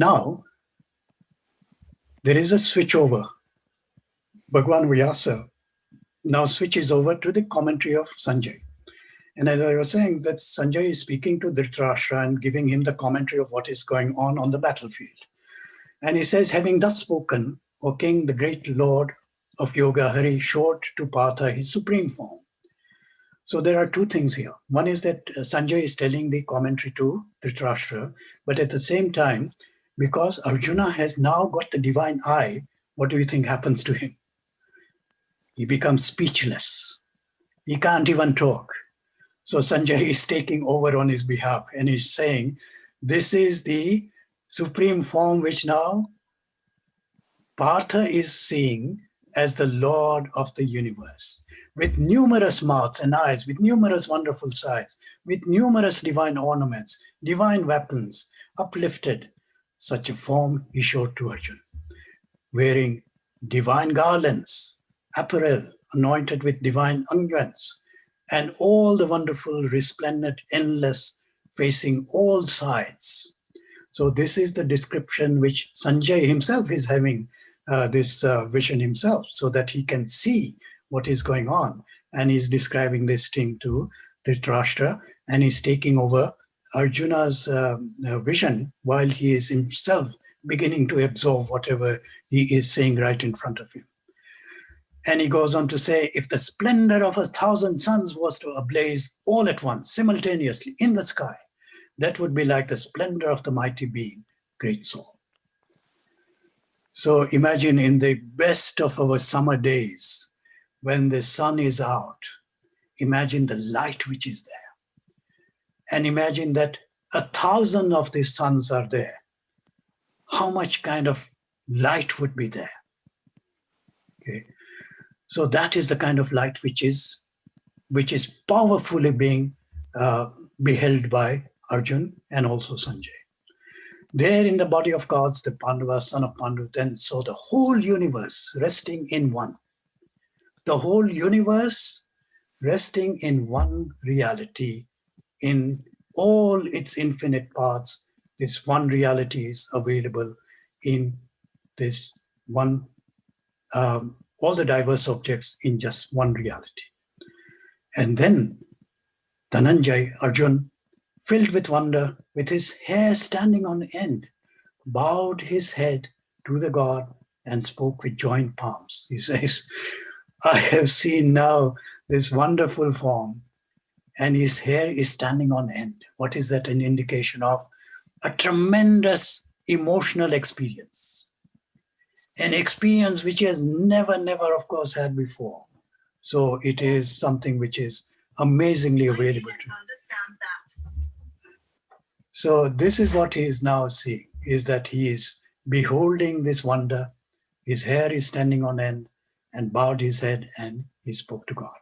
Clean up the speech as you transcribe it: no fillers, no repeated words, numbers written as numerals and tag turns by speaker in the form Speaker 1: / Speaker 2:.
Speaker 1: Now, there is a switch over. Bhagwan Vyasa now switches over to the commentary of Sanjay. And as I was saying, that Sanjay is speaking to Dhritarashtra and giving him the commentary of what is going on the battlefield. And he says, having thus spoken, O king, the great lord of yoga, Hari showed to Partha his supreme form. So there are two things here. One is that Sanjay is telling the commentary to Dhritarashtra, but at the same time, because Arjuna has now got the divine eye, what do you think happens to him? He becomes speechless. He can't even talk. So Sanjay is taking over on his behalf and he's saying, this is the supreme form which now Partha is seeing as the Lord of the universe, with numerous mouths and eyes, with numerous wonderful sights, with numerous divine ornaments, divine weapons, uplifted. Such a form he showed to Arjun, wearing divine garlands, apparel anointed with divine unguents, and all the wonderful, resplendent, endless, facing all sides. So this is the description which Sanjay himself is having this vision himself, so that he can see what is going on. And he's describing this thing to Dhritarashtra, and he's taking over Arjuna's vision while he is himself beginning to absorb whatever he is saying right in front of him. And he goes on to say, if the splendor of 1,000 suns was to ablaze all at once, simultaneously in the sky, that would be like the splendor of the mighty being, great soul. So imagine in the best of our summer days, when the sun is out, imagine the light which is there. And imagine that 1,000 of these suns are there. How much kind of light would be there? Okay. So that is the kind of light which is powerfully being beheld by Arjun and also Sanjay. There in the body of gods, the Pandava, son of Pandu, then saw the whole universe resting in one. The whole universe resting in one reality, in all its infinite parts. This one reality is available in this one, all the diverse objects in just one reality. And then Dhananjay, Arjun, filled with wonder, with his hair standing on end, bowed his head to the god and spoke with joined palms. He says, I have seen now this wonderful form, and his hair is standing on end. What is that an indication of? A tremendous emotional experience. An experience which he has never, of course, had before. So it is something which is amazingly available to him. So this is what he is now seeing, is that he is beholding this wonder. His hair is standing on end and bowed his head and he spoke to God.